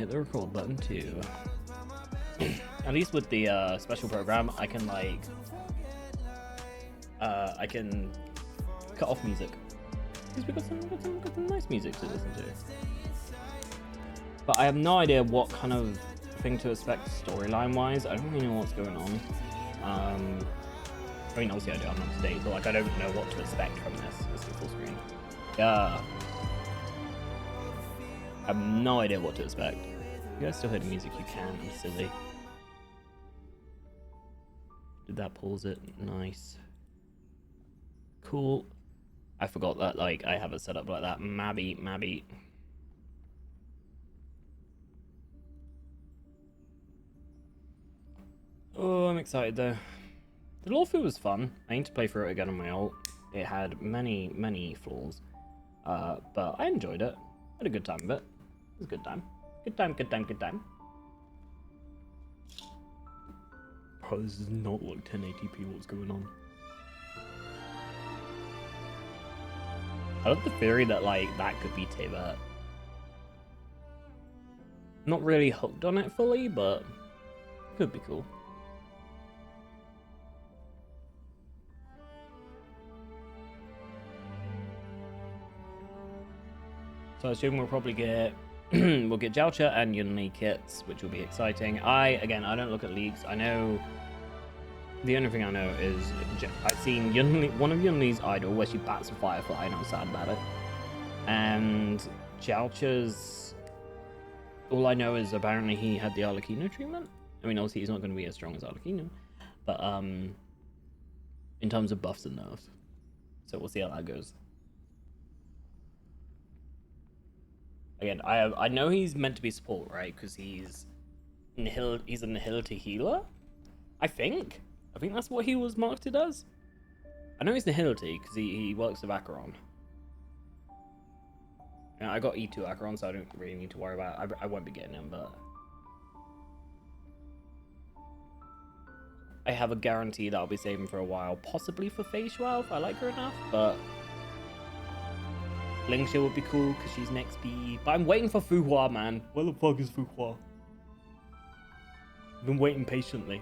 hit the record button too. At least with the special program, I can like, I can cut off music. Because we got some nice music to listen to. But I have no idea what kind of thing to expect storyline-wise. I don't really know what's going on. I mean, obviously I do, I'm up to date, but like I don't know what to expect from this. Let's go full screen. Yeah. I have no idea what to expect. You guys still hear the music? You can. I'm silly. Did that pause it? Nice. Cool. I forgot that like I have it set up like that. Mabby. Oh, I'm excited though. The Lawful was fun. I need to play through it again on my ult. It had many flaws. But I enjoyed it. I had a good time with it. It was a good time. Good time. Bro, this does not look 1080p. What's going on? I love the theory that like that could be Teyvat. Not really hooked on it fully, but could be cool. So I assume we'll probably get we'll get Jalcha and Yunli kits, which will be exciting. I don't look at leaks. I know the only thing I know is I've seen Yunli, one of Yunli's idol where she bats a firefly, and I'm sad about it. And Jalcha's, all I know is apparently he had the Arlecchino treatment. I mean, obviously he's not going to be as strong as Arlecchino, but in terms of buffs and nerfs. So we'll see how that goes. Again, I know he's meant to be support, right? Because he's a Nihility healer, I think that's what he was marketed as. I know he's Nihility because he works with Acheron. And I got E2 Acheron, so I don't really need to worry about it. I won't be getting him, but I have a guarantee that I'll be saving for a while, possibly for Phase 12. I like her enough, but Lingxia would be cool because she's next B. But I'm waiting for Fu Hua, man. Where the fuck is Fu Hua? I've been waiting patiently.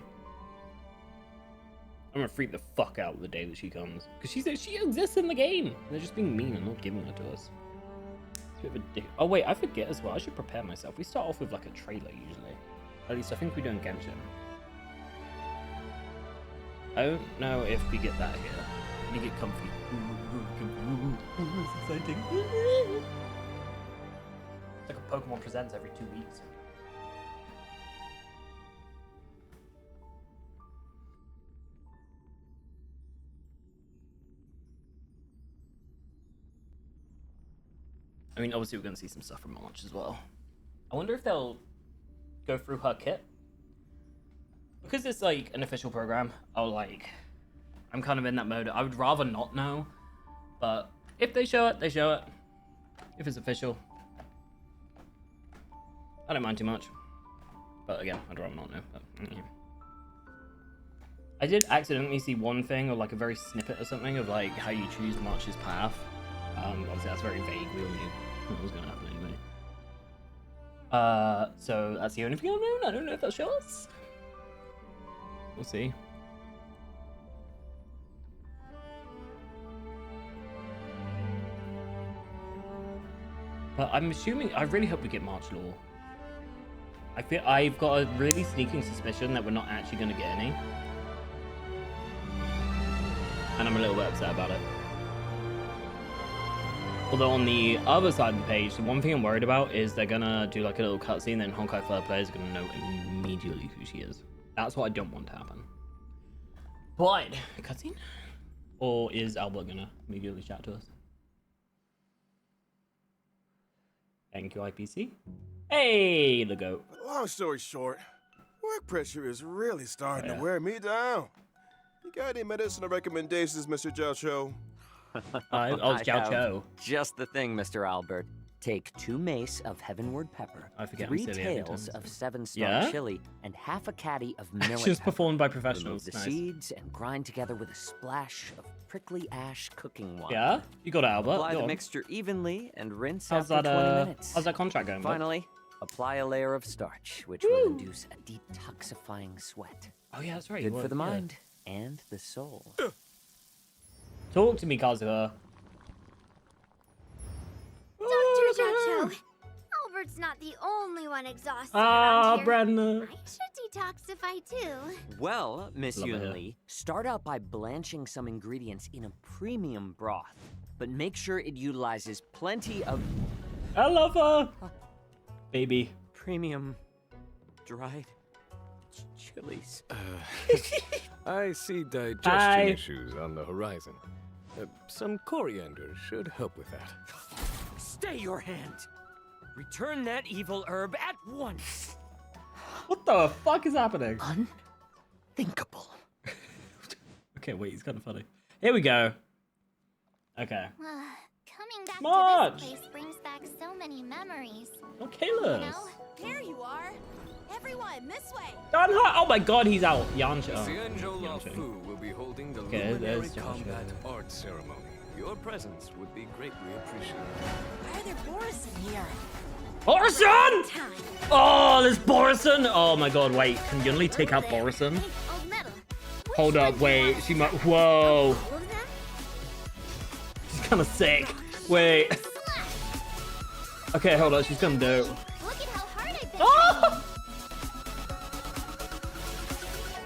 I'm gonna freak the fuck out the day that she comes. Because she exists in the game. They're just being mean and not giving her to us. It's a bit of a dick. Oh wait, I forget as well. I should prepare myself. We start off with like a trailer usually. At least I think we do in Genshin. I don't know if we get that here. We get comfy. It's exciting. It's like a Pokemon Presents every 2 weeks. I mean, obviously we're going to see some stuff from March as well. I wonder if they'll go through her kit. Because it's like an official program, I'm kind of in that mode. I would rather not know. But if they show it, they show it. If it's official, I don't mind too much. But again, I'd rather not know. But, yeah. I did accidentally see one thing, or like a very snippet or something, of like how you choose March's path. Obviously that's very vague. We all knew what was going to happen anyway. So that's the only thing I've known. I don't know if they'll show us. We'll see. But I'm assuming, I really hope we get March Law. I've got a really sneaking suspicion that we're not actually going to get any. And I'm a little bit upset about it. Although on the other side of the page, the one thing I'm worried about is they're going to do like a little cutscene, then Honkai Third players are going to know immediately who she is. That's what I don't want to happen. But, cutscene? Or is Albert going to immediately chat to us? Thank you, IPC. Hey, the goat. Long story short, work pressure is really starting to wear me down. You got any medicinal recommendations, Mr. Jalcho? It's Jalcho. Just the thing, Mr. Albert. Take 2 mace of Heavenward Pepper, I forget 3 tails of 7-star Yeah? chili, and half a caddy of millet Just pepper. performed by Remove professionals. the Nice. seeds and grind together with a splash of prickly ash cooking water. Yeah? You got it, Albert. Apply Go the on. mixture evenly and rinse How's after that, 20 minutes. how's that contract going, bud? Finally, Apply a layer of starch, which will induce a detoxifying sweat. Oh yeah, that's right. Good he for was, the yeah. mind and the soul. Talk to me, Kazuha. Dr. Jojo, Albert's not the only one exhausted Ah, around here. Brenna. I should detoxify too. Well, Miss Love it. Yunli, start out by blanching some ingredients in a premium broth, but make sure it utilizes plenty of I love her. Baby. premium dried chilies. I see digestion Bye. issues on the horizon. Some coriander should help with that. Stay your hand! Return that evil herb at once! What the fuck is happening? Unthinkable. Okay, wait, he's kind of funny. Here we go. Okay. Coming back Marge! to this place brings back so many memories. Oh, Kayla. No, there you are. Everyone, this way. Oh my god, he's out. Yancha. Oh, Xianzhou Yancha. Lafu will be holding the Okay, luminary there's Joshua. combat art ceremony. Your presence would be greatly appreciated. Why are there Borison here? Borison! Time. Oh, there's Borison! Oh my god, wait. Can Yunli take out Over there. Borison? Big old metal. Which Hold one up, do you wait. want? She might. Whoa. All of them? She's kind of sick. Wait. Slash. Okay, hold on. She's gonna do. Look at how hard I bit. Oh!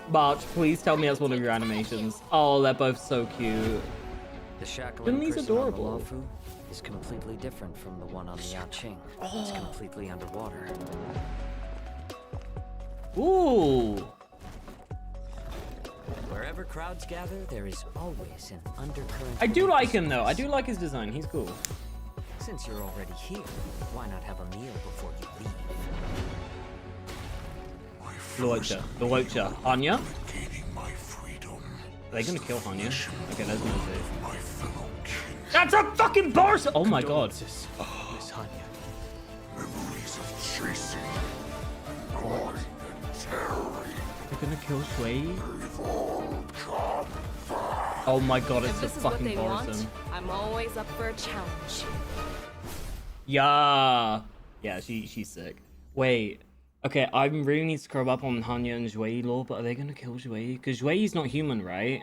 March, please tell me that's one of your animations. Oh, they're both so cute. The shackling Yunli's prison on the adorable. Luofu is completely different from the one on the Yaoqing. It's completely underwater. Ooh. Wherever crowds gather, there is always an undercurrent. I do of like him though. I resistance. do like his design. He's cool. Since you're already here, why not have a meal before you leave? The Watcher. Hanya? Are they gonna kill Hanya? Okay, that's no safe. That's a fucking Borison! Oh my god. Miss Hanya. They're gonna kill Shui? Oh my god, it's If a this is what fucking they want, Borison. I'm always up for a challenge. Yeah. Yeah, she's sick. Wait. Okay, I really need to scrub up on Hanya and Shui lore, but are they gonna kill Shui? Because Shui's not human, right?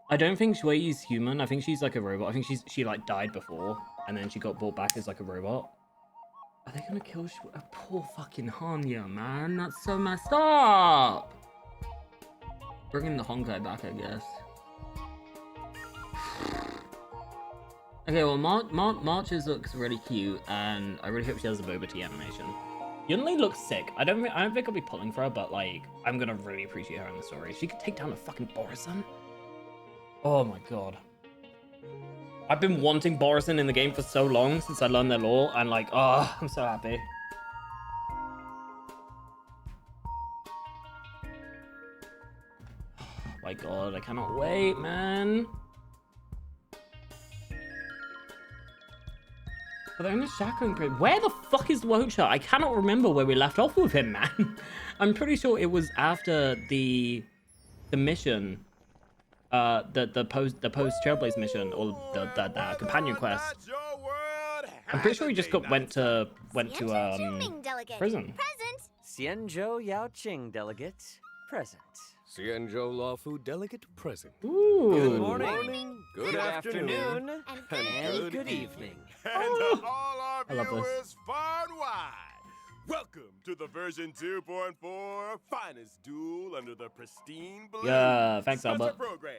I don't think Shui's human. I think she's like a robot. I think she like died before, and then she got brought back as like a robot. Are they gonna kill Shui? Oh, poor fucking Hanya, man. That's so messed up. Bringing the Honkai back, I guess. Okay, well, March's looks really cute, and I really hope she has a Boba Tea animation. Yunli looks sick. I don't think I'll be pulling for her, but like, I'm gonna really appreciate her in the story. She could take down a fucking Borison. Oh my god. I've been wanting Borison in the game for so long since I learned their lore, and like, oh, I'm so happy. Oh my god, I cannot wait, man. But they're in a shackling period. Where the fuck is Watcher? I cannot remember where we left off with him, man. I'm pretty sure it was after the mission, the post Trailblaze mission, or the companion quest. I'm pretty sure he just went to Xianzhou delegate. prison. Present. Xianzhou Yaoqing delegate, present. Xianzhou Lafu delegate present. Ooh. Good morning. Good afternoon. And good evening. And to all our I love this. viewers far and wide, welcome to the version 2.4 finest duel under the pristine blue. Yeah, thanks, Special Albert. program.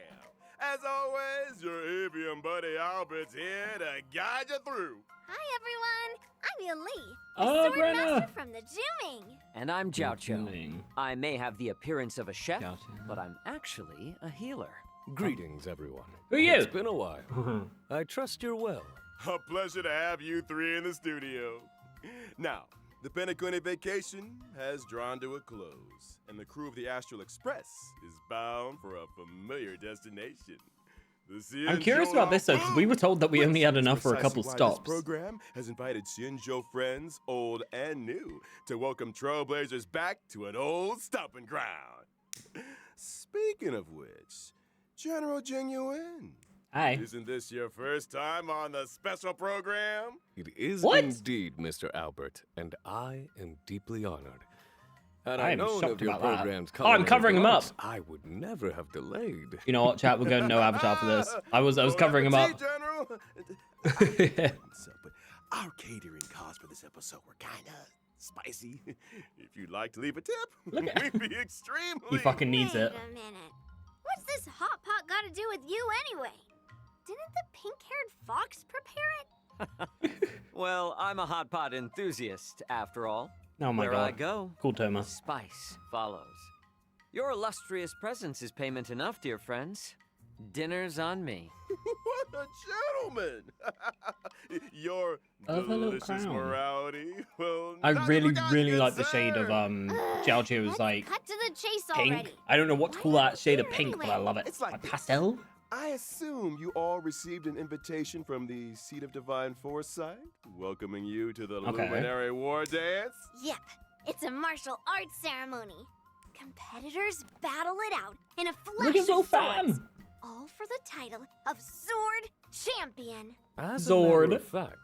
As always, your avian buddy Albert's here to guide you through. Hi everyone. I'm Yunli, the Oh, sword Brenna. master from the Juming. And I'm Jiao Cho. Doing. I may have the appearance of a chef, Jiao Cho. but I'm actually a healer. Greetings, everyone. Who are you? It's been a while. I trust you're well. A pleasure to have you three in the studio. Now, the Penacony vacation has drawn to a close, and the crew of the Astral Express is bound for a familiar destination. I'm curious about this though, because we were told that we only had enough for a couple Precisely why stops. This program has invited Xianzhou friends, old and new, to welcome Trailblazers back to an old stomping ground. Speaking of which, General Genuine, Aye. Isn't this your first time on the special program? It is What? indeed, Mr. Albert, and I am deeply honored. Had I I am known shocked of your about that. program's Oh, I'm culinary covering him up. delights, I would never have delayed. You know what, chat? We're going no avatar for this. I was covering him up. General. So, but our catering costs for this episode were kind of spicy. If you'd like to leave a tip, we'd be extremely. He fucking needs Wait it. a minute. What's this hot pot got to do with you anyway? Didn't the pink-haired fox prepare it? Well, I'm a hot pot enthusiast, after all. Oh my Where I god. go, Cool, Thomas. spice follows. Your illustrious presence is payment enough, dear friends. Dinner's on me. What a gentleman! Your Oh, hello, delicious crown. morality. Well, I not really, forgotten, really good like the shade of sir. Jiao Qiu's Let's like cut to the chase pink. already. I don't know what to call Why are that shade we of here pink, but I anyway? love it. It's like Like this. pastel. I assume you all received an invitation from the Seat of Divine Foresight, welcoming you to the Okay. Luminary War Dance. Yep, it's a martial arts ceremony. Competitors battle it out in a flash Look at of Zofan. swords, all for the title of Sword Champion. As Zord. a matter of fact,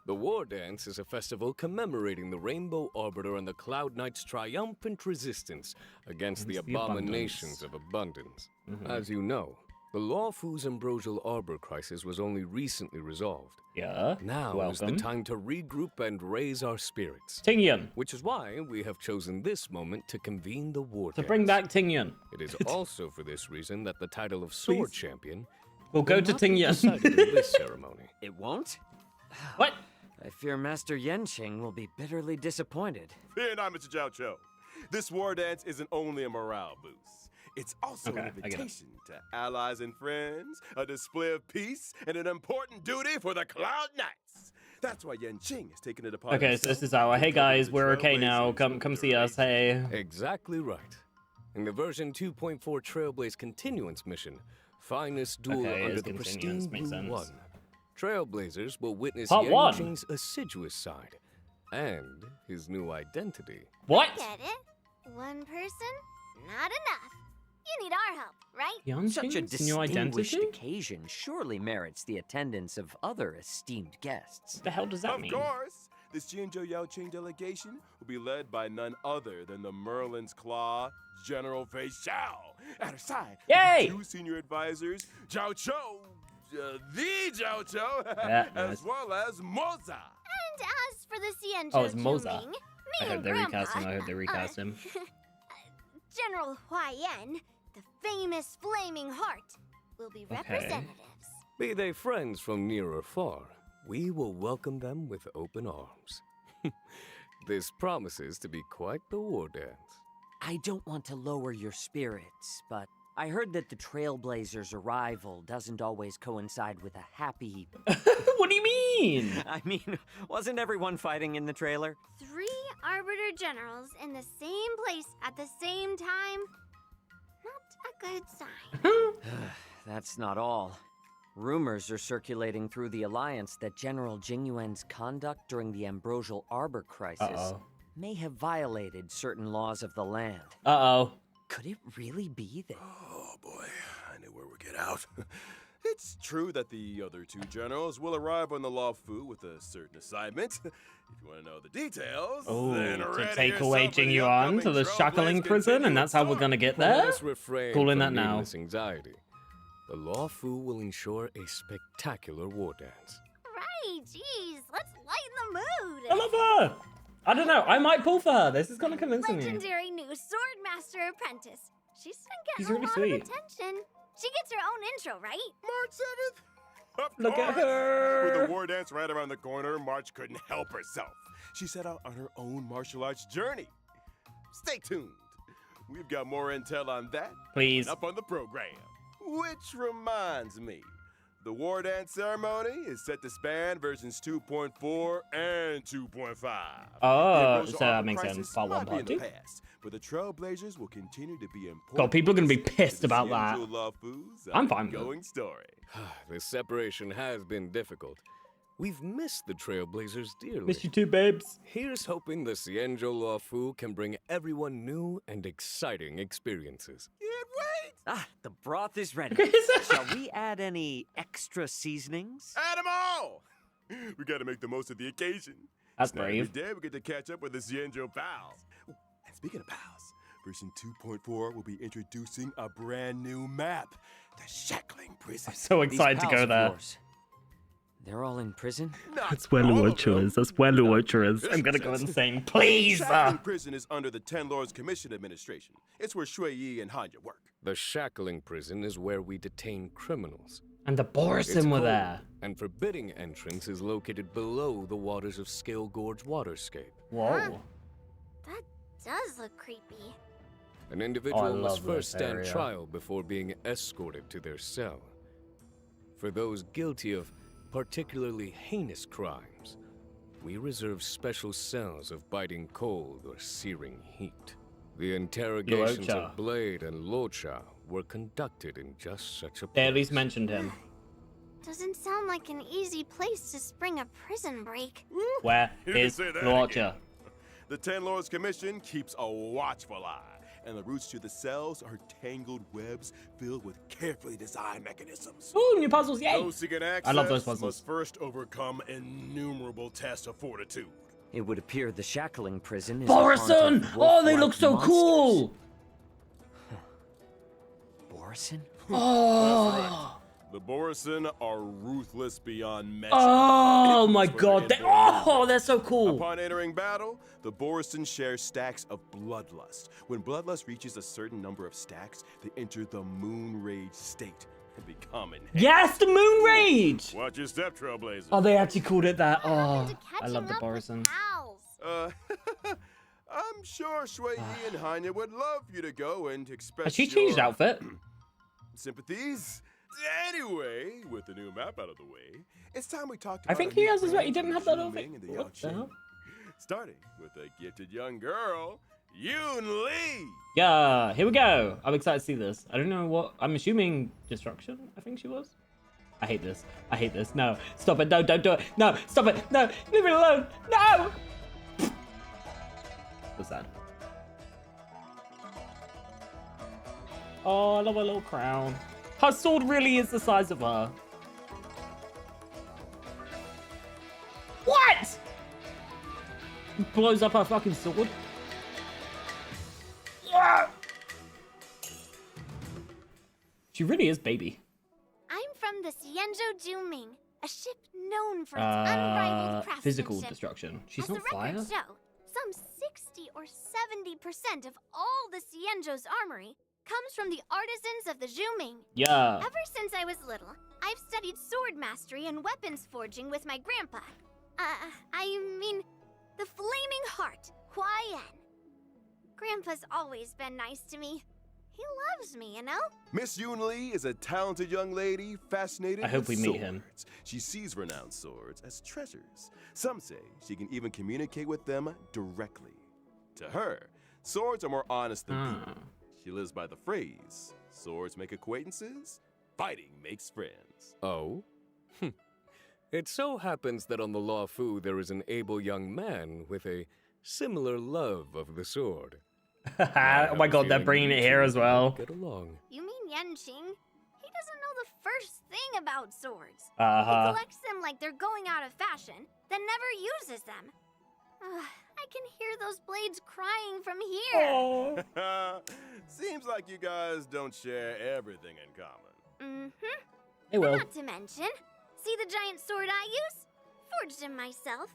the War Dance is a festival commemorating the Rainbow Arbiter and the Cloud Knight's triumphant resistance against the Against the abominations of abundance. As you know, the Lawfu's ambrosial arbor crisis was only recently resolved. Yeah. Now is the Welcome. time to regroup and raise our spirits. Tingyun. Which is why we have chosen this moment to convene the War To Dance. bring back Tingyun. It is also for this reason that the title of Sword Please. Champion We'll go will to not be Tingyun. decided in this ceremony. It won't? What? I fear Master Yenqing will be bitterly disappointed. Fear not, Mr. Jiao Cho. This war dance isn't only a morale boost. It's also Okay, an I get it. invitation to allies and friends, a display of peace, and an important duty for the Cloud Knights. That's why Yenqing has taken it upon Okay, so himself this is our. to Hey accompany guys, the we're okay now. Trailblazers Come with see their us. Hey. Exactly right. In the version 2.4 Trailblaze Continuance mission, finest duel Okay, it under is the continuance, pristine makes Blue sense. One. Trailblazers will witness Part one. Yenqing's assiduous side and his new identity. What? Get it? One person? Not enough. You need our help, right? Such a Yanqing's new distinguished identity? occasion surely merits the attendance of other esteemed guests. What the hell does that Of mean? course, this Jianzhou Yaoqing delegation will be led by none other than the Merlin's Claw, General Fei Xiao. At her side, Yay! two senior advisors, Zhao Cho, the Zhao Cho, Yeah, as nice. well as Moza. And as for the Xianzhou Oh, it's Moza. Ming, me I hope and they Grandpa, recast him. I hope they recast him. General Huayan, the famous Flaming Heart, will be Okay. representatives. Be they friends from near or far, we will welcome them with open arms. This promises to be quite the war dance. I don't want to lower your spirits, but I heard that the Trailblazers' arrival doesn't always coincide with a happy. What do you mean? I mean, wasn't everyone fighting in the trailer? 3 Arbiter Generals in the same place at the same time? Not a good sign. That's not all. Rumors are circulating through the Alliance that General Jingyuan's conduct during the Ambrosial Arbor crisis Uh-oh. may have violated certain laws of the land. Uh-oh. Could it really be that? Oh boy, I knew where we'd get out. It's true that the other 2 generals will arrive on the Luofu with a certain assignment. If you want to know the details, Oh, then to ready take away yourself for the Jingyuan upcoming to the Trailblaze shackling prison, and continuance that's how we're arc. gonna get Let there? us refrain Calling from that now. needless anxiety. The Lawfu will ensure a spectacular war dance. Right, jeez, let's lighten the mood. I love her. I don't know. I might pull for her. This is kind of convincing me. Legendary new Swordmaster apprentice. She's been She's getting really a lot sweet. of attention. She gets her own intro, right? March 7th? Of Look at course. With her. the war dance right around the corner, March couldn't help herself. She set out on her own martial arts journey. Stay tuned. We've got more intel on that Please. up on the program. Which reminds me, the war dance ceremony is set to span versions 2.4 and 2.5. Oh, The so that Arbor makes crisis sense. Part 1, might be part in 2. the past, but the Trailblazers will continue to be important. God, people are gonna be pieces pissed to the about that. Xianzhou Luofu's I'm fine with it. ongoing story. This separation has been difficult, We've missed the Trailblazers dearly. Miss you too, babes. Here's hoping the Xianzhou Luofu can bring everyone new and exciting experiences. Can't wait! Ah, the broth is ready. Okay, so- Shall we add any extra seasonings? Add 'em all! We gotta make the most of the occasion. That's Not every brave. day we get to catch up with the Xianzhou pals. Ooh, and speaking of pals, version 2.4 will be introducing a brand new map, the Shackling Prison. So These excited to pals go of there. yours, they're all in prison? Not That's where all of Luocha them. is. That's where No, Luocha is. I'm gonna go business. insane. Please! Shackling Prison is under the Ten Lords Commission Administration. It's where Shui Yi and Hanya work. The Shackling Prison is where we detain criminals. And the It's Borison were cold, there. and forbidding entrance is located below the waters of Scale Gorge waterscape. Whoa. That does look creepy. An individual must love first this stand area. trial before being escorted to their cell. For those guilty of particularly heinous crimes, we reserve special cells of biting cold or searing heat. The interrogations Luocha. of Blade and Luocha were conducted in just such a place. They at least mentioned him. Doesn't sound like an easy place to spring a prison break. Where You can is say that Luocha? again. The Ten Lords Commission keeps a watchful eye, and the routes to the cells are tangled webs filled with carefully designed mechanisms. Ooh, new puzzles, yay! Those seeking access I love those puzzles. must first overcome innumerable tests of fortitude. It would appear the Shackling Prison is the haunt of Borison! Oh, they look wolf-like so monsters. cool! Borison? Oh, The Borison are ruthless beyond measure. oh my It's where god, they they, get their oh, they're so cool. Upon entering battle, the Borison share stacks of Bloodlust. When Bloodlust reaches a certain number of stacks, they enter the Moon Rage state and become enhanced. Yes, the Moon Rage! Watch your step, Trailblazer. Oh, they actually called it that. What happened Oh, to I catching love the up with Borison. pals? I'm sure Shui Yi and Hanya would love you to go and express Has she changed your outfit? sympathies. Anyway, with the new map out of the way, it's time we talked I about think our he new has as well. He friends, didn't have the that Zhu outfit. Ming and the What the Yaoqing. hell? Starting with a gifted young girl, Yoon Lee. Yeah, here we go. I'm excited to see this. I don't know what. I'm assuming destruction. I think she was. I hate this. I hate this. No, stop it. No, don't do it. No, stop it. No, leave it alone. No. So sad. Oh, I love her little crown. Her sword really is the size of her. What? Blows up her fucking sword. Ah! She really is baby. I'm from the Xianzhou Juming, a ship known for its unrivaled craftsmanship. Physical destruction. She's As not the fire. records show, some 60 or 70% of all the Xianzhou's armory comes from the artisans of the Juming. Yeah. Ever since I was little, I've studied sword mastery and weapons forging with my grandpa. I mean, the Flaming Heart, Hua Yan. Grandpa's always been nice to me. He loves me, you know? Miss Yoon Lee is a talented young lady fascinated I hope with we meet him. swords. She sees renowned swords as treasures. Some say she can even communicate with them directly. To her, swords are more honest than people. She lives by the phrase, swords make acquaintances, fighting makes friends. Oh? It so happens that on the Luofu there is an able young man with a similar love of the sword. I Oh have my a god, they're feeling bringing you it here two as well. Get along. You mean Yanqing? He doesn't know the first thing about swords. Uh-huh. He collects them like they're going out of fashion, then never uses them. I can hear those blades crying from here. Oh. Seems like you guys don't share everything in common. Mm-hmm. They will. Not to mention, see the giant sword I use? Forged him myself.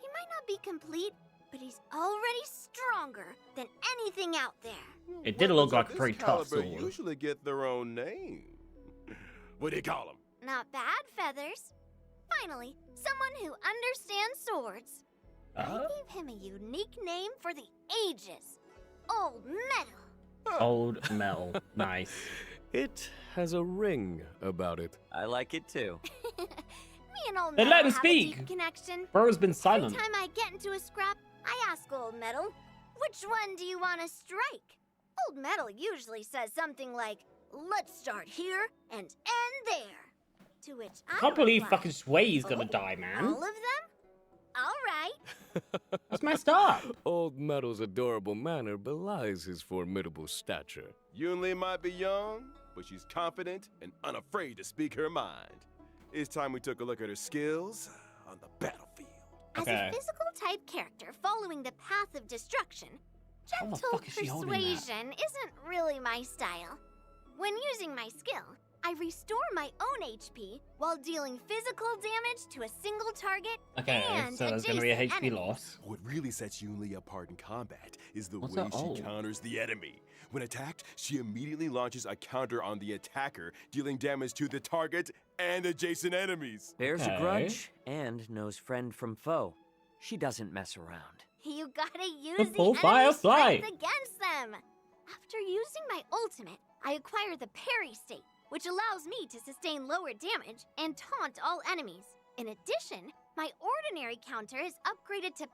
He might not be complete, but he's already stronger than anything out there. It did look Weapons of like a this pretty tough caliber sword. usually get their own name. What do you call them? Not bad, Feathers. Finally, someone who understands swords. I gave him a unique name for the ages. Old Metal. Old metal. Nice. It has a ring about it. I like it too. Me and Old They Metal let him have a speak. deep connection. Bro's been silent. Every time I get into a scrap, I ask Old Metal, which one do you want to strike? Old Metal usually says something like, let's start here and end there. To which I Can't believe reply, fucking Sway's gonna "Oh, die, man. all of them? All right. That's messed up. Old Metal's adorable manner belies his formidable stature. Yunli might be young, but she's confident and unafraid to speak her mind. It's time we took a look at her skills on the battlefield. As Okay. a physical type character following the path of destruction, How the gentle fuck is she holding that? persuasion isn't really my style. When using my skill, I restore my own HP while dealing physical damage to a single target Okay, and so there's gonna be a adjacent HP enemies. loss. What really sets Yunli apart in combat is the What's way that? she Oh. counters the enemy. When attacked, she immediately launches a counter on the attacker, dealing damage to the target and adjacent enemies. Bears Okay. a grudge and knows friend from foe. She doesn't mess around. You gotta use full the fire enemy's flight. strength against them. After using my ultimate, I acquire the parry state, which allows me to sustain lower damage and taunt all enemies. In addition, my ordinary counter is upgraded to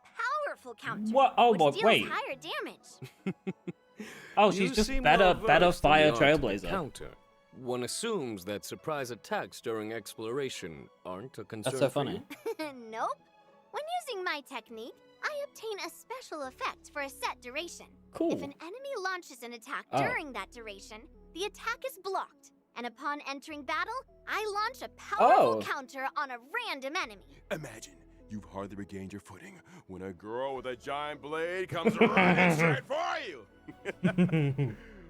powerful counter, What? Oh, which boy, deals wait. higher damage. Oh, You she's just seem better well-versed in fire the art of the trailblazer. Counter. One assumes that surprise attacks during exploration aren't a concern. That's so for funny. you. Nope. When using my technique, I obtain a special effect for a set duration. Cool. If an enemy launches an attack Oh. during that duration, the attack is blocked. And upon entering battle, I launch a powerful Oh. counter on a random enemy. Imagine you've hardly regained your footing when a girl with a giant blade comes running straight for you.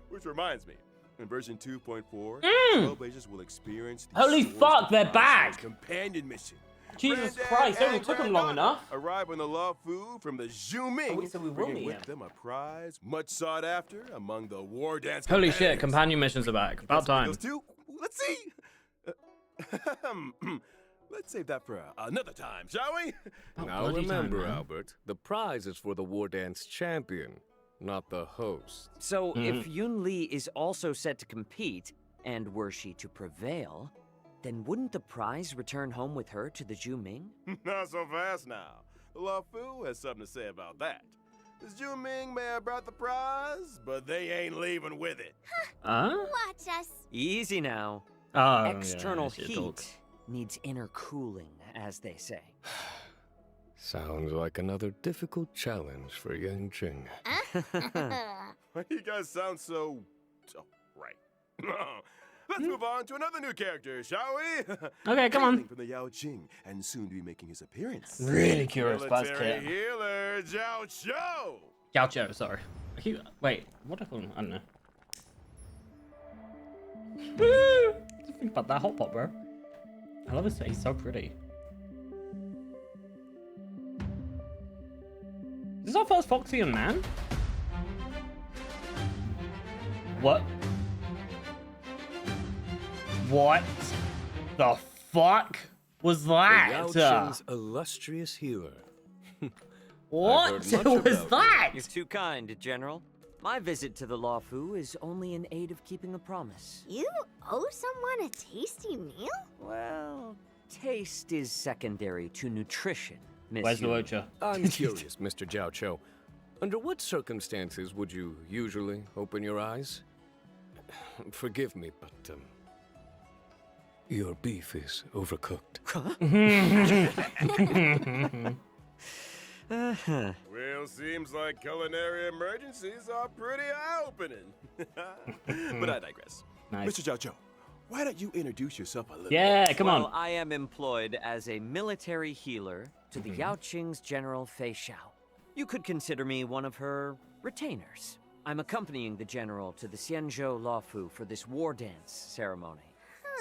Which reminds me, in version 2.4, Trailblazers will experience the Holy Swords fuck, to they're Prizes back! companion mission. Jesus Granddad Christ, it only and took him long granddaughter enough. Arrive on the Law Fu from the Zhu Ming, wait, so we will bringing meet with him. them a prize much sought after among the war dance Holy shit, competitors. companion missions are back. About time. Those two? Let's see. Let's save that for another time, shall we? Now bloody time, remember, man. Albert, the prize is for the War Dance champion, not the host. So if Yun Li is also set to compete, and were she to prevail, then wouldn't the prize return home with her to the Zhu Ming? Not so fast now. The Law Fu has something to say about that. The Zhu Ming may have brought the prize, but they ain't leaving with it. Huh? Watch us. Easy now. Oh, External yeah, heat talk. needs inner cooling, as they say. Sounds like another difficult challenge for Yang Jing. Why do you guys sound so right? Let's move on to another new character, shall we? Okay, come on. Hailing from the Yao Qing and soon to be making his appearance. Really curious about this Military kid. healer Zhao Cho. Gaucho, sorry. Wait, what do I call him? I don't know. Think about that hot pot, bro. I love his face, he's so pretty. Is this our first Foxian man? What? What the fuck was The Yao that? Qing's illustrious healer. What heard much was about that? You're too kind, General. My visit to the Law Fu is only in aid of keeping a promise. You owe someone a tasty meal? Well, taste is secondary to nutrition, Miss Where's Yun. Luocha? I'm curious, Mr. Jiao Cho. Under what circumstances would you usually open your eyes? Forgive me, but your beef is overcooked. Well, seems like culinary emergencies are pretty eye-opening. But I digress. Nice. Mr. Zhao Cho, why don't you introduce yourself a little Yeah, bit? come Well, on. I am employed as a military healer to the Yao Qing's General Fei Xiao. You could consider me one of her retainers. I'm accompanying the general to the Xianzhou Law Fu for this war dance ceremony.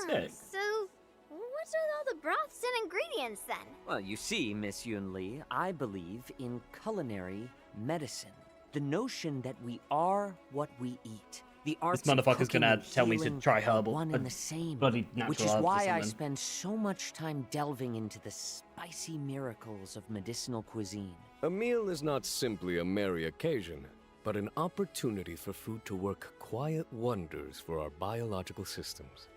Sick. So, what's with all the broths and ingredients then? Well, you see, Miss Yun Li, I believe in culinary medicine. The notion that we are what we eat. The arts of motherfucker's cooking gonna and tell me to healing try are herbal one and and the same. bloody natural Which is herbs or why I something. spend so much time delving into the spicy miracles of medicinal cuisine. A meal is not simply a merry occasion, but an opportunity for food to work quiet wonders for our biological systems.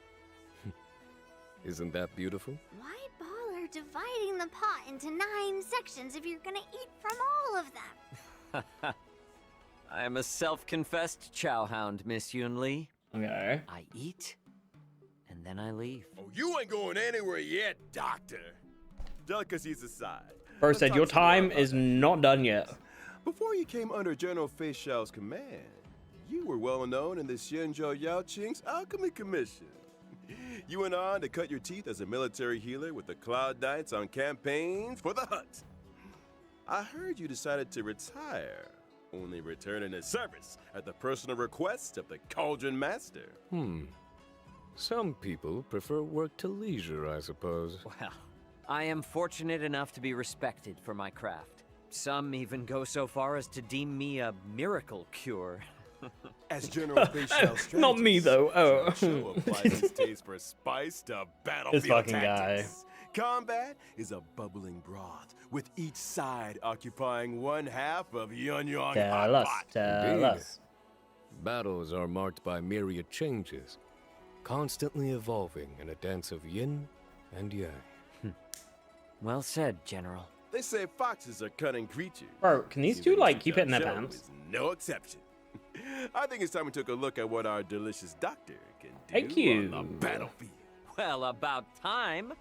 Isn't that beautiful? Why bother dividing the pot into 9 sections if you're gonna eat from all of them? I am a self-confessed chow hound, Miss Yun Li. Okay. I eat, and then I leave. Oh, you ain't going anywhere yet, Doctor. Delicacies aside. Bro let's said talk your some more time about is that. not done yet. Before you came under General Fei Xiao's command, you were well known in the Xianzhou Yaoqing's Alchemy Commission. You went on to cut your teeth as a military healer with the Cloud Knights on campaigns for the Hutt. I heard you decided to retire, only returning to service at the personal request of the Cauldron Master. Some people prefer work to leisure, I suppose. Well, I am fortunate enough to be respected for my craft. Some even go so far as to deem me a miracle cure. As General Fei Xiao's Not me, though. Oh. Xiao applies his taste for spice to battlefield This fucking guy. tactics. Combat is a bubbling broth, with each side occupying one half of Yunyang Tell Hot us, Pot. tell Indeed. us. Battles are marked by myriad changes, constantly evolving in a dance of yin and yang. Well said, General. They say foxes are cunning creatures. Bro, can these two, Even like, Xu keep it in their Zhou pants? is no exception. I think it's time we took a look at what our delicious doctor can do Thank you. on the battlefield. Well, about time.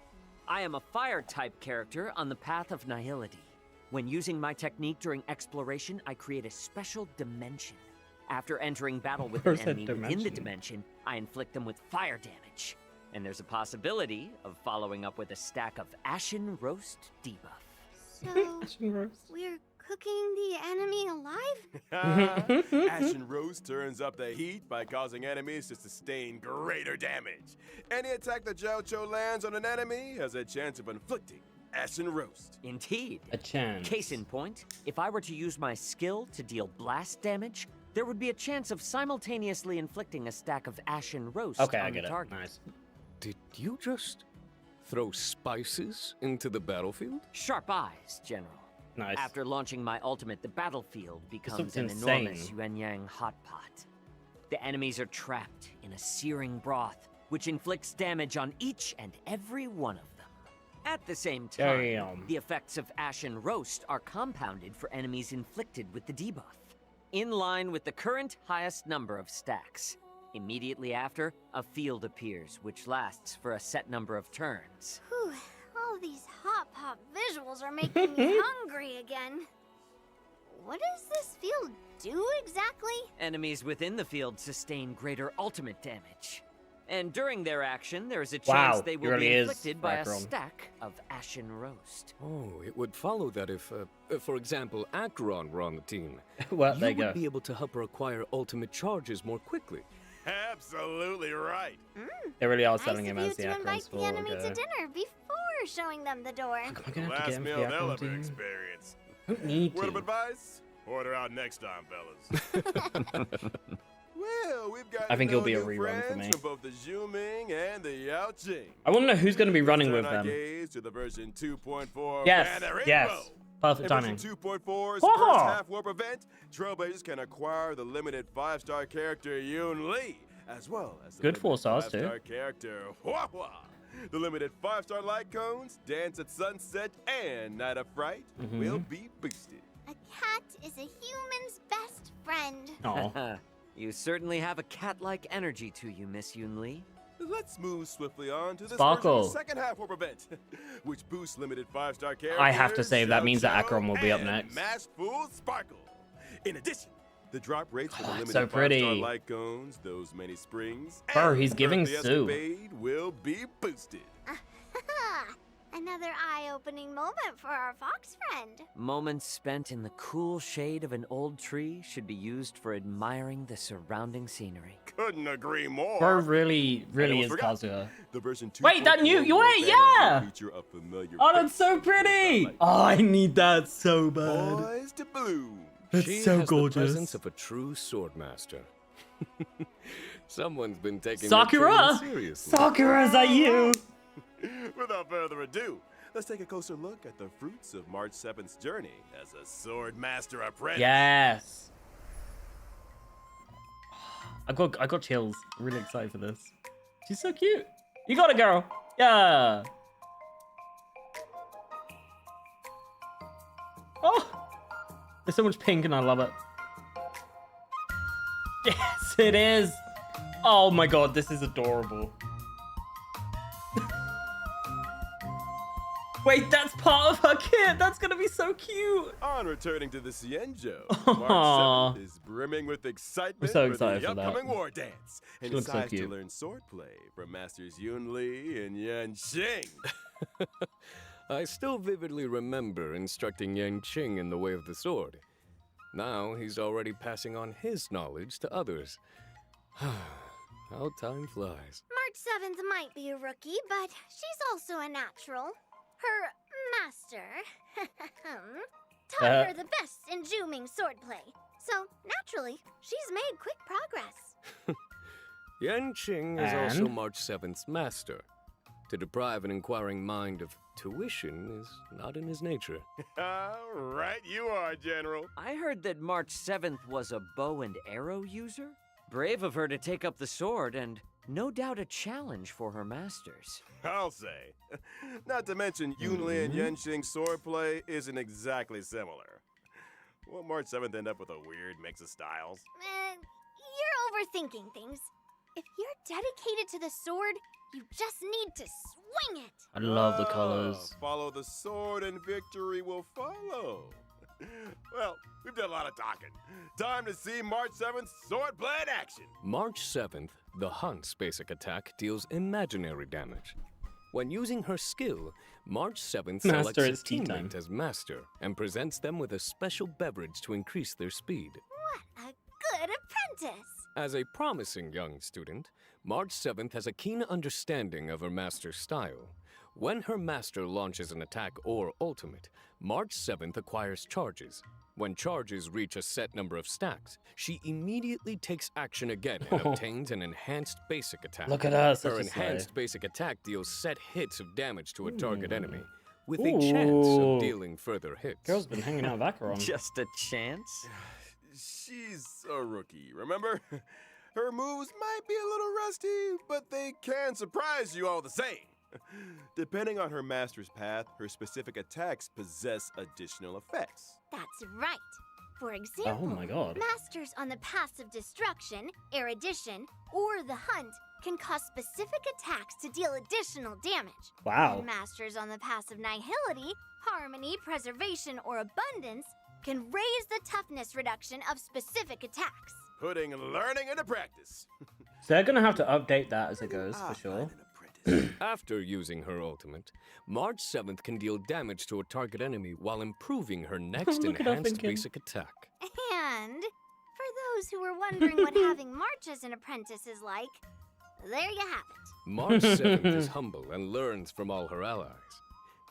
I am a fire-type character on the path of nihility. When using my technique during exploration, I create a special dimension. After entering battle with an Where's that enemy within the dimension? dimension, I inflict them with fire damage. And there's a possibility of following up with a stack of Ashen Roast debuff. So, we're cooking the enemy alive? Ashen Roast turns up the heat by causing enemies to sustain greater damage. Any attack that Zhao Cho lands on an enemy has a chance of inflicting Ashen Roast. Indeed. A chance. Case in point, if I were to use my skill to deal blast damage, there would be a chance of simultaneously inflicting a stack of Ashen Roast Okay, on I get the it. target. Nice. Did you just throw spices into the battlefield? Sharp eyes, General. Nice. After launching my ultimate, the battlefield becomes looks an insane. enormous Yuanyang hot pot. The enemies are trapped in a searing broth, which inflicts damage on each and every one of them. At the same time, Damn. the effects of Ashen Roast are compounded for enemies inflicted with the debuff, in line with the current highest number of stacks. Immediately after, a field appears, which lasts for a set number of turns. Whew, all these hot pop visuals are making me hungry again. What does this field do exactly? Enemies within the field sustain greater ultimate damage. And during their action, there is a Wow, chance they he will really be is inflicted by a Rakron. stack of Ashen Roast. Oh, it would follow that if, for example, Acheron were on the team. Well, you there you would go. be able to help her acquire ultimate charges more quickly. Absolutely right. They really are Nice selling of him you as the to Akron invite the enemy to Sword. dinner before showing them the door. Am I gonna have to Last get him for meal the they'll Akron ever team? experience. I don't need Word of to. advice? Order out next time, fellas. Well, we've got I think to it'll be know a new rerun for friends me. from both the Zhuming and the Yaoqing. I want to know who's going to be running with Turn our them. gaze to the version 2.4 Yes, banner yes. info. Perfect In timing. version 2.4's Haha. first half warp event, Trailblazers can acquire the limited 5-star character Yoon Lee, as well as the Good 4 limited stars, too. 5-star character Hua Hua. The limited 5-star light cones, Dance at Sunset, and Night of Fright Mm-hmm. will be boosted. A cat is a human's best friend. Oh, You certainly have a cat-like energy to you, Miss Yoon Lee. Let's move swiftly on to this Sparkle. version's second half warp event, which boosts limited 5-star characters. I have to say, that means that Xiao Acheron will be up and next. Maskful Sparkle. In addition, the drop rates for the limited so 5-star pretty. light cones, those many springs, Bro, and he's giving the Sue. Escapade will be boosted. Another eye-opening moment for our fox friend. Moments spent in the cool shade of an old tree should be used for admiring the surrounding scenery. Couldn't agree more. bro really almost is forgot. Kazuha. The version 2. Wait, that new- you wait, yeah! Feature a familiar Oh, that's face so with the pretty! starlight. Oh, I need that so bad. Boys to bloom. That's She so has gorgeous. the presence of a true swordmaster. Someone's been taking Sakura! their training seriously. Sakura, is that you? Without further ado, let's take a closer look at the fruits of March 7th's journey as a sword master apprentice. Yes. I got chills. I'm really excited for this. She's so cute. You got it, girl. Yeah. Oh, there's so much pink and I love it. Yes, it is. Oh my god, this is adorable. Wait, that's part of her kit. That's gonna be so cute. On returning to the Xianzhou, Aw. March 7th is brimming with excitement so for excited the for that. upcoming war dance, and She looks so decides to cute. learn swordplay from Masters Yun Li and Yan Xing. I still vividly remember instructing Yang Qing in the way of the sword. Now he's already passing on his knowledge to others. How time flies. March 7th might be a rookie, but she's also a natural. Her master taught her the best in Juming swordplay. So, naturally, she's made quick progress. Yan Qing is also And? March 7th's master. To deprive an inquiring mind of tuition is not in his nature. Right you are, General. I heard that March 7th was a bow and arrow user. Brave of her to take up the sword, and no doubt a challenge for her masters. I'll say. Not to mention, Yun Li and Yan Xing's swordplay isn't exactly similar. Won't March 7th end up with a weird mix of styles? You're overthinking things. If you're dedicated to the sword, you just need to swing it. I love the Ah, colors. Follow the sword and victory will follow. Well, we've done a lot of talking. Time to see March 7th swordplay in action. March 7th, the Hunt's basic attack deals imaginary damage. When using her skill, March 7th selects Master, a it's tea time. teammate as master and presents them with a special beverage to increase their speed. What a good apprentice. As a promising young student, March 7th has a keen understanding of her master's style. When her master launches an attack or ultimate, March 7th acquires charges. When charges reach a set number of stacks, she immediately takes action again and obtains an enhanced basic attack. Look at her, such Her a slay. enhanced basic attack deals set hits of damage to a target enemy, with a chance Ooh. of dealing further hits. Girl's been hanging out with Acheron. Just a chance? She's a rookie, remember? Her moves might be a little rusty, but they can surprise you all the same. Depending on her master's path, her specific attacks possess additional effects. That's right. For example, Oh my god. masters on the paths of destruction, erudition, or the hunt can cause specific attacks to deal additional damage. Wow. And masters on the paths of nihility, harmony, preservation, or abundance can raise the toughness reduction of specific attacks. Putting learning into practice. So they're gonna have to update that as it goes, for sure. Find an apprentice. After using her ultimate, March 7th can deal damage to a target enemy while improving her next Look at her enhanced thinking. basic attack. And for those who were wondering what having March as an apprentice is like, there you have it. March 7th is humble and learns from all her allies.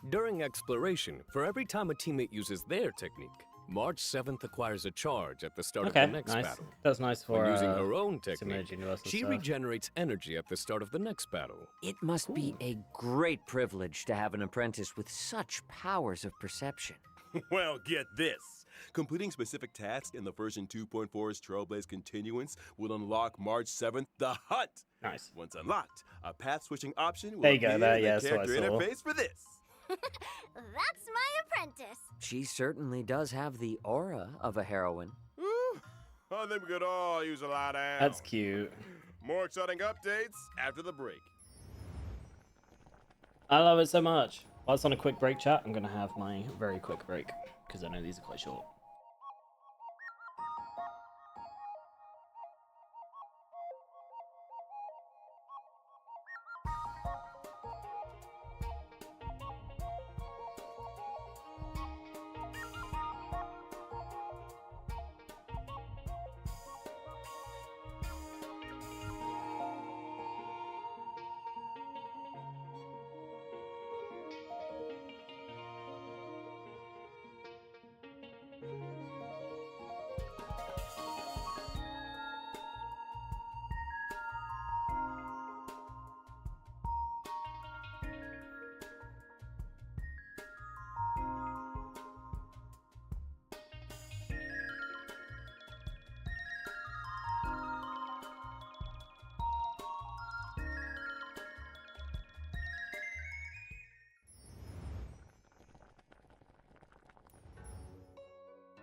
During exploration, for every time a teammate uses their technique, March 7th acquires a charge at the start Okay, of the next nice. battle. That's nice for When using her own some technique, Age Universal she stuff. regenerates energy at the start of the next battle. It must be a great privilege to have an apprentice with such powers of perception. Well, get this. Completing specific tasks in the version 2.4's Trailblaze Continuance will unlock March 7th the Hunt. Nice. Once unlocked, a path switching option will There you go, appear there, in yeah, the that's what I character saw. interface for this. That's my apprentice. She certainly does have the aura of a heroine. Whew. I think we could all use a lie down. That's cute. More exciting updates after the break. I love it so much. While it's on a quick break, chat, I'm gonna have my very quick break because I know these are quite short.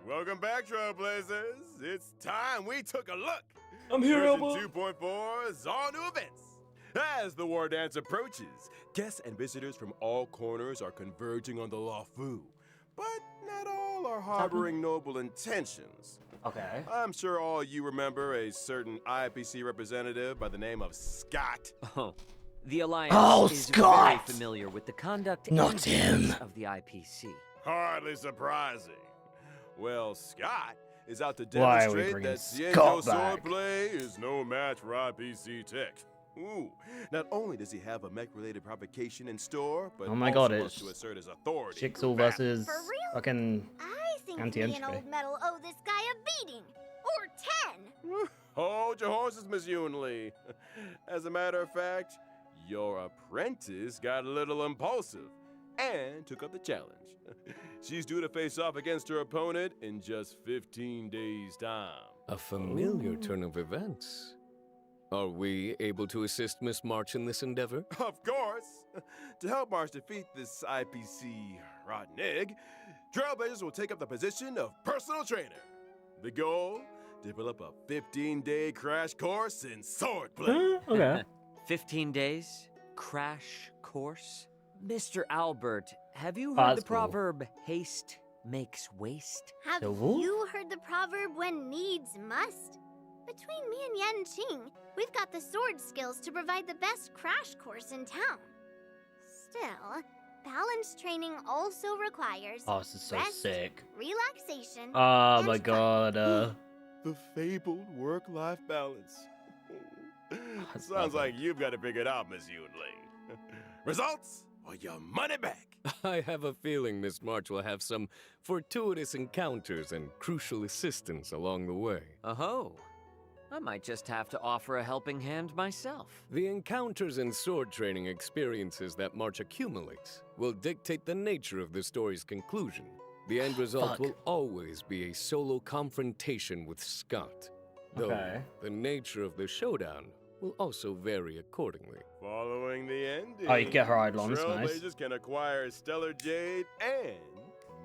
Welcome back, Trailblazers. It's time we took a look. I'm here, Version Elba. 2.4 is all new events. As the war dance approaches, guests and visitors from all corners are converging on the Luofu. But not all are harboring noble intentions. Okay. I'm sure all you remember a certain IPC representative by the name of Scott. Oh, the Alliance Oh, is Scott! very familiar with the conduct Not and him. business of the IPC. Hardly surprising. Well, Scott is out to Why are we demonstrate bringing that Scott Xianzhou back? swordplay is no match for IPC tech. Ooh, not only does he have a mech-related provocation in store, but Oh my also God, wants it's to assert his authority. Jigsaw through battle. versus For real? fucking. I think me and Anti-entropy. Old Metal owe this guy a beating. Or 10. Hold your horses, Miss Yunli. As a matter of fact, your apprentice got a little impulsive and took up the challenge. She's due to face off against her opponent in just 15 days' time. A familiar turn of events. Are we able to assist Miss March in this endeavor? Of course! To help March defeat this IPC rotten egg, Trailblazers will take up the position of personal trainer. The goal? Develop a 15-day crash course in swordplay. Okay. 15 days? Crash course? Mr. Albert, have you Oh, heard that's the cool. proverb, haste makes waste? Have The wolf? you heard the proverb when needs must? Between me and Yan Qing, we've got the sword skills to provide the best crash course in town. Still, balance training also requires Oh, this is so rest, sick. relaxation. Oh and my fun. god. The fabled work-life balance. That's Sounds lovely. like you've got it figured out, Miss Yunli. Results or your money back. I have a feeling Miss March will have some fortuitous encounters and crucial assistance along the way. Oh, I might just have to offer a helping hand myself. The encounters and sword training experiences that March accumulates will dictate the nature of the story's conclusion. The end result Fuck. will always be a solo confrontation with Scott. Though Okay. the nature of the showdown will also vary accordingly. Following the ending, Oh, you get her Eidolons, nice. Trailblazers can acquire Stellar Jade and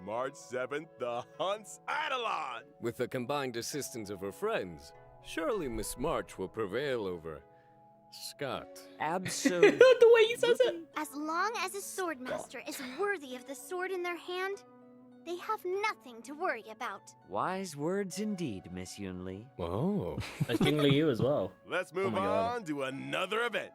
March 7th, the Hunt's Eidolon. With the combined assistance of her friends, surely Miss March will prevail over Scott. Absolutely. The way he says it. As long as a swordmaster is worthy of the sword in their hand, they have nothing to worry about. Wise words indeed, Miss Yunli. Oh. That's Jing Liu as well. Let's move my God. on to another event.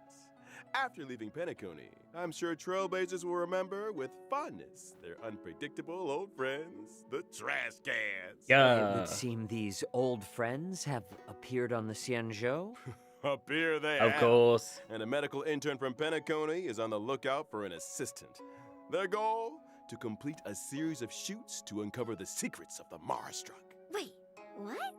After leaving Penacony, I'm sure Trailblazers will remember with fondness their unpredictable old friends, the trash cans. It Yeah. would seem these old friends have appeared on the Xianzhou. Up here they Of have. course. And a medical intern from Penacony is on the lookout for an assistant. Their goal? To complete a series of shoots to uncover the secrets of the Marstruck. Wait, what?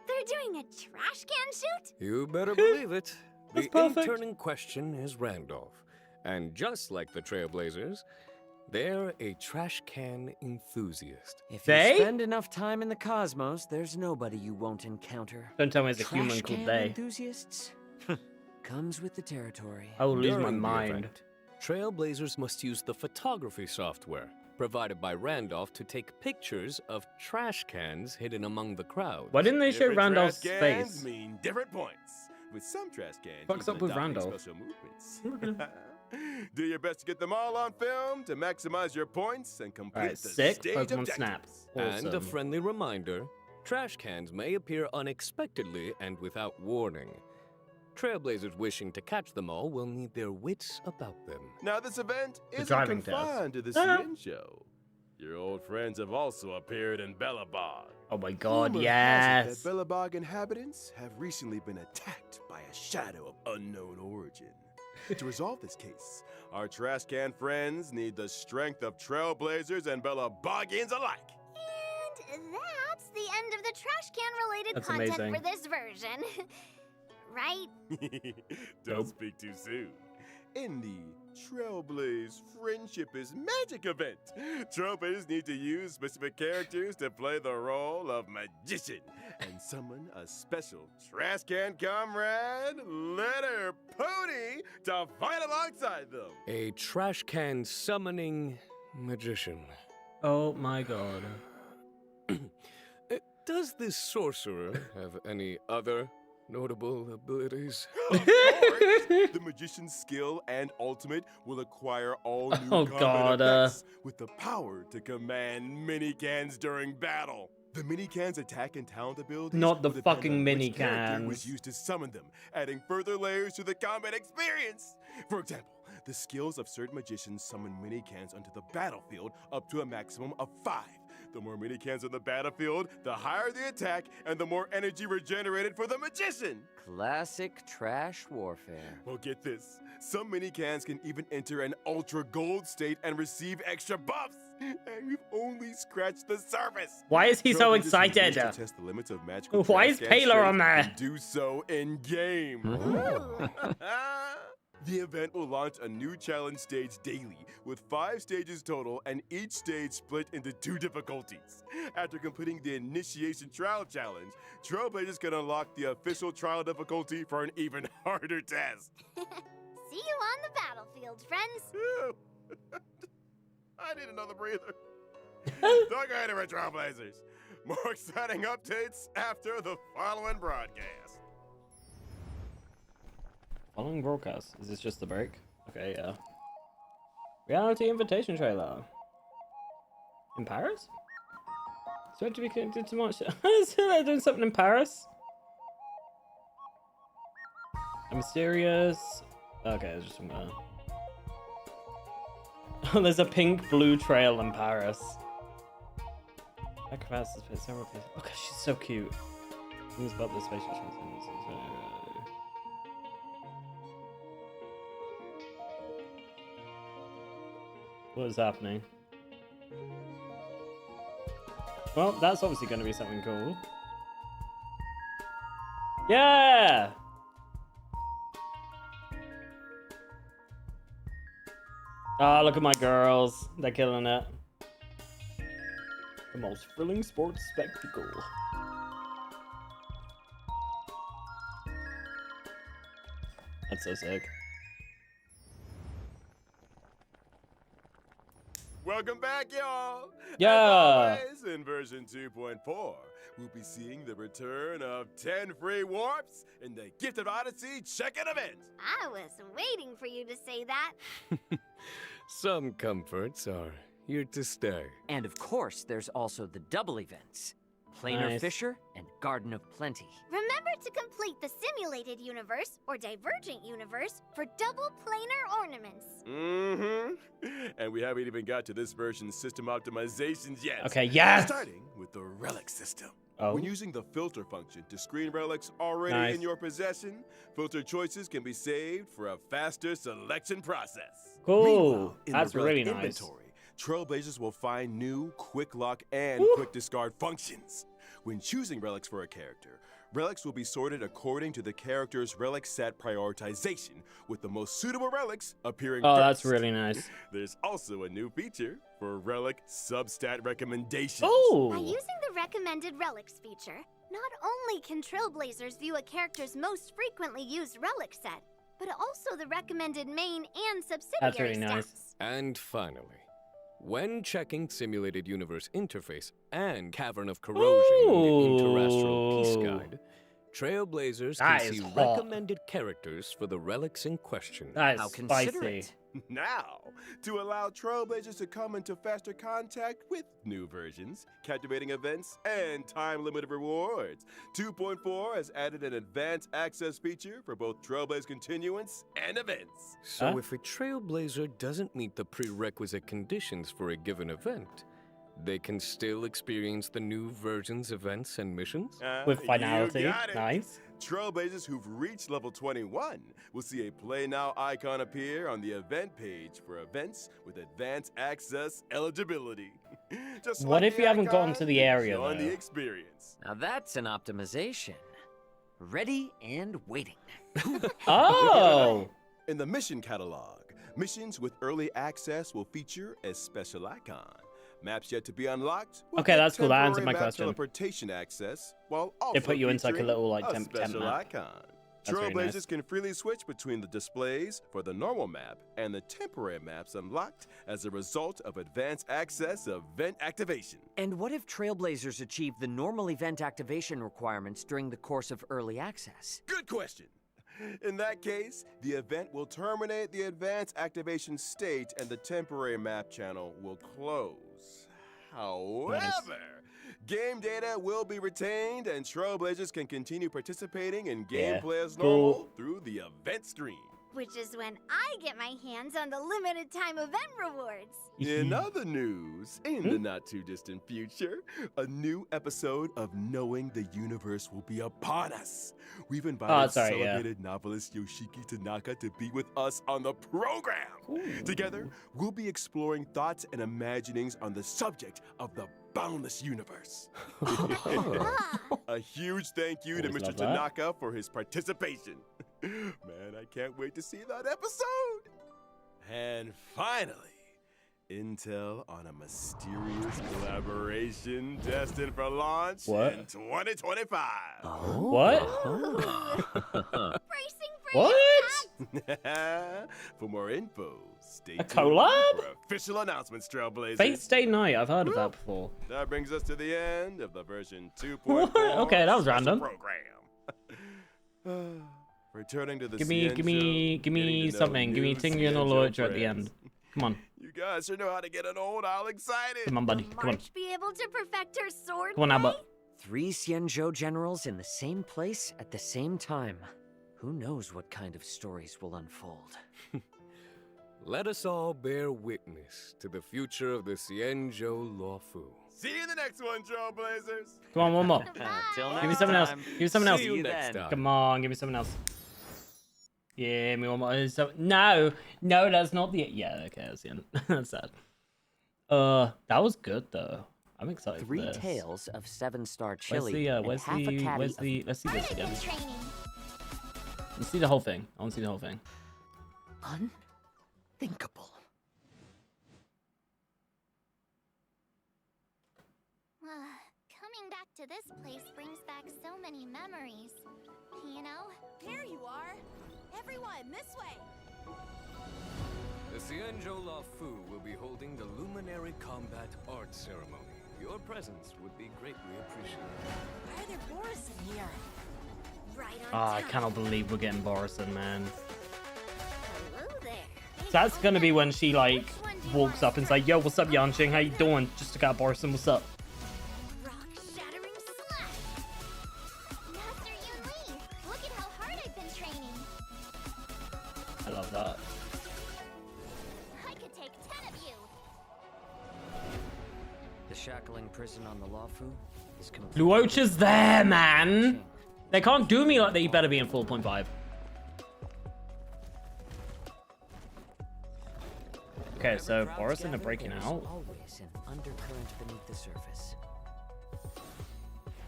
They're doing a trash can shoot? You better believe it. That's The perfect. intern in question is Randolph. And just like the Trailblazers, they're a trash can enthusiast. If They? you spend enough time in the cosmos, there's nobody you won't encounter. Don't tell me it's a Trash human called can they. enthusiasts? Comes with the territory. I will lose my During the mind. event, Trailblazers must use the photography software provided by Randolph to take pictures of trash cans hidden among the crowd. Why didn't they show Different Randolph's trash cans face? mean different points. With some trash cans, Fuck's even up with adopting Randolph? special movements. Do your best to get them all on film to maximize your points and complete Alright, the sick. stage Pokemon objectives. Snap. And a Awesome. friendly reminder, trash cans may appear unexpectedly and without warning. Trailblazers wishing to catch them all will need their wits about them. Now, this event The isn't driving test. confined to the Ah. CN show. Your old friends have also appeared in Bellabog. Oh my god, Rumor has it yes. that Bellabog inhabitants have recently been attacked by a shadow of unknown origin. To resolve this case, our trash can friends need the strength of Trailblazers and Bellabogians alike. And that's the end of the trash can related That's content amazing. for this version. Right? Don't Nope. speak too soon. In the Trailblaze Friendship is Magic event, Trailblazers need to use specific characters to play the role of magician and summon a special trash can comrade, Letter Pony, to fight alongside them. A trash can summoning magician. Oh my god. Does this sorcerer have any other notable abilities? Of course, the magician's skill and ultimate will acquire all new Oh, combat God, effects with the power to command mini-cans during battle. The mini-cans attack and talent abilities Not the will depend fucking on which character was mini-cans. used to summon them, adding further layers to the combat experience. For example, the skills of certain magicians summon mini-cans onto the battlefield up to a maximum of 5. The more mini-cans on the battlefield, the higher the attack and the more energy regenerated for the magician. Classic trash warfare. Well, get this. Some mini-cans can even enter an ultra gold state and receive extra buffs. And we've only scratched the surface. Why is he so Trailblazers who wish excited? to test the limits of magical Why is trash can Paler on strength there? can do so in game. Ooh. The event will launch a new challenge stage daily, with 5 stages total and each stage split into 2 difficulties. After completing the Initiation Trial Challenge, Trailblazers can unlock the official trial difficulty for an even harder test. See you on the battlefield, friends. I need another breather. Don't go anywhere, Trailblazers. More exciting updates after the following broadcast. Following broadcast. Is this just the break? Okay, yeah. Reality invitation trailer. In Paris? So to be connected to much. They're doing something in Paris? I'm serious. Okay, it's just some. Oh, there's a pink-blue trail in Paris. Acrobats has played several pieces. Oh, God, she's so cute. Things about the spaceship transcendence. What is happening? Well, that's obviously going to be something cool. Yeah! Ah, look at my girls. They're killing it. The most thrilling sports spectacle. That's so sick. Welcome back, y'all! Yeah. As always, in version 2.4, we'll be seeing the return of 10 free warps in the Gifted Odyssey check-in event. I was waiting for you to say that. Some comforts are here to stay. And of course, there's also the double events. Planar Nice. Fisher and Garden of Plenty. Remember to complete the simulated universe or divergent universe for double planar ornaments. Mm-hmm. And we haven't even got to this version's system optimizations yet. Okay, yes! Starting with the relic system. Oh. When using the filter function to screen relics already Nice. in your possession, filter choices can be saved for a faster selection process. Cool. Meanwhile, in That's the relic really nice. inventory, Trailblazers will find new quick lock and Woo. quick discard functions. When choosing relics for a character, relics will be sorted according to the character's relic set prioritization, with the most suitable relics appearing Oh, first. that's really nice. There's also a new feature for relic substat recommendations. By Oh! using the recommended relics feature, not only can Trailblazers view a character's most frequently used relic set, but also the recommended main and subsidiary really nice. stats. And finally, when checking Simulated Universe Interface and Cavern of Corrosion in the Interastral Peace Ooh. Guide, Trailblazers That can is see hot. recommended characters for the relics in question. That How is considerate. spicy. Now, to allow Trailblazers to come into faster contact with new versions, captivating events, and time-limited rewards, 2.4 has added an advanced access feature for both Trailblaze continuance and events. So Huh? if a Trailblazer doesn't meet the prerequisite conditions for a given event, they can still experience the new version's events and missions? With You finality. got it. Nice. Trailblazers who've reached level 21 will see a Play Now icon appear on the event page for events with advanced access eligibility. Just What like if the you haven't gotten icon, to the area, join the though? experience. Now that's an optimization. Ready and waiting. Oh! In the mission catalog, missions with early access will feature a special icon. Maps yet to be unlocked. will Okay, get that's cool. That answered temporary my map question. Teleportation access, while also put you into, like, a featuring temp special map. icon. That's very Trailblazers nice. can freely switch between the displays for the normal map and the temporary maps unlocked as a result of advanced access event activation. And what if Trailblazers achieve the normal event activation requirements during the course of early access? Good question. In that case, the event will terminate the advanced activation state and the temporary map channel will close. However, game data will be retained and Trailblazers can continue participating in Yeah, gameplay as cool. normal through the event stream. Which is when I get my hands on the limited time event rewards. In other news, in the not too distant future, a new episode of Knowing the Universe will be upon us. We've invited sorry, yeah. celebrated novelist Yoshiki Tanaka to be with us on the program. Together, we'll be exploring thoughts and imaginings on the subject of the boundless universe. A huge thank you to Always Mr. love that. Tanaka for his participation. Man, I can't wait to see that episode. And finally, intel on a mysterious collaboration destined for launch What? in 2025. What? Bracing for What? impact. For more info, stay A tuned collab? for official announcements, Trailblazers. Fate Stay Night. I've heard of that before. That brings us to the end of the version 2.4 What? Okay, that was special random. program. Returning to the Give me CN show, getting to know something. Give me new Tingly and CN show Oloitra at the friends. end. Come on. You guys sure know how to get an old owl excited. Come on, buddy. Will Come on. March be able to perfect her sword? Come on, Albert. 3 Xianzhou generals in the same place at the same time. Who knows what kind of stories will unfold? Let us all bear witness to the future of the Xianzhou Luofu. See you in the next one, Trailblazers. Come on, one more. Till Give me next something else. time. Give me something else. See you next time. Come on, give me something else. Yeah, give me one more. No, that's not the. Yeah, okay, that's the end. That's sad. That was good though. I'm excited. 3 for this. tales of 7-star Where's chili the? and Where's half a the? caddy Where's of the? Let's see this I've again. been training. Let's see the whole thing. I want to see the whole thing. unthinkable. Coming back to this place brings back so many memories. You know? Here you are. Everyone, this way. The Xianzhou Luofu will be holding the Luminary Combat Art Ceremony. Your presence would be greatly appreciated. Why are there Boris in here? Right on Ah, I time. cannot believe we're getting Borison, man. Hello there. So that's gonna be when she like walks up and's like, "Yo, what's up, Yanqing? How you doing? Just took out Borison. What's up?" Rock-shattering slash. Master Yun-Li, look at how hard I've been training. I love that. I could take 10 of you. The shackling prison on the Luofu is complete. Luocha's there, man. They can't do me like that. You better be in 4.5. Okay, so Borison are breaking There's out. always an undercurrent beneath the surface.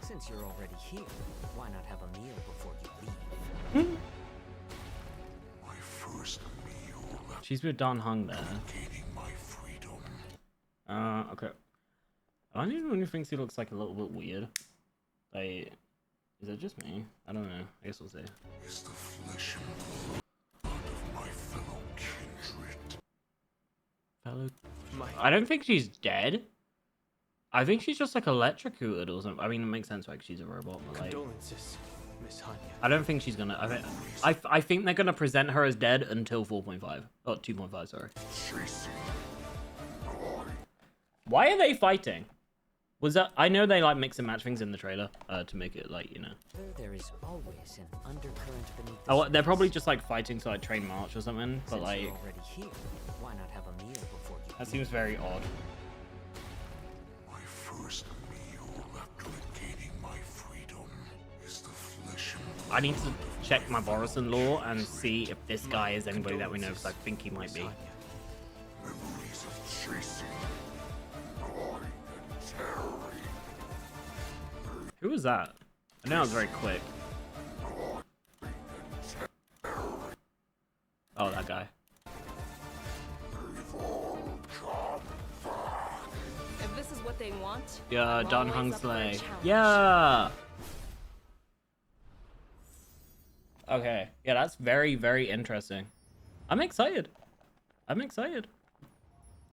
Since you're already here, why not have a meal before you leave? My first meal She's with Don Hung there. gaining my freedom. Okay. I don't even think he looks like a little bit weird. Like, is it just me? I don't know. I guess we'll see. Is the flesh and blood of my fellow kindred. I don't think she's dead. I think she's just like electrocuted or something. I mean, it makes sense, like she's a robot, but like, Condolences, Miss Hanya. I don't think she's gonna. I think they're gonna present her as dead until 4.5 or 2.5. Sorry. Chasing Why are they fighting? Was that? I know they like mix and match things in the trailer to make it like, you know. There is always an undercurrent beneath the Oh, surface. they're probably just like fighting to like train march or something. But Since like, you're already here, why not have a meal before you that leave? seems very odd. my first meal after gaining my freedom is the flesh and I need to check my Borison lore and see if this guy is anybody that we know, because I think he might be. memories of chasing, gnawing, and tearing. Who was that? I know it was very quick. Oh, that guy. If this is what they want, Yeah, I'm Don always up for a Hungsley. challenge. Yeah. Okay. Yeah, that's very, very interesting. I'm excited. I'm excited.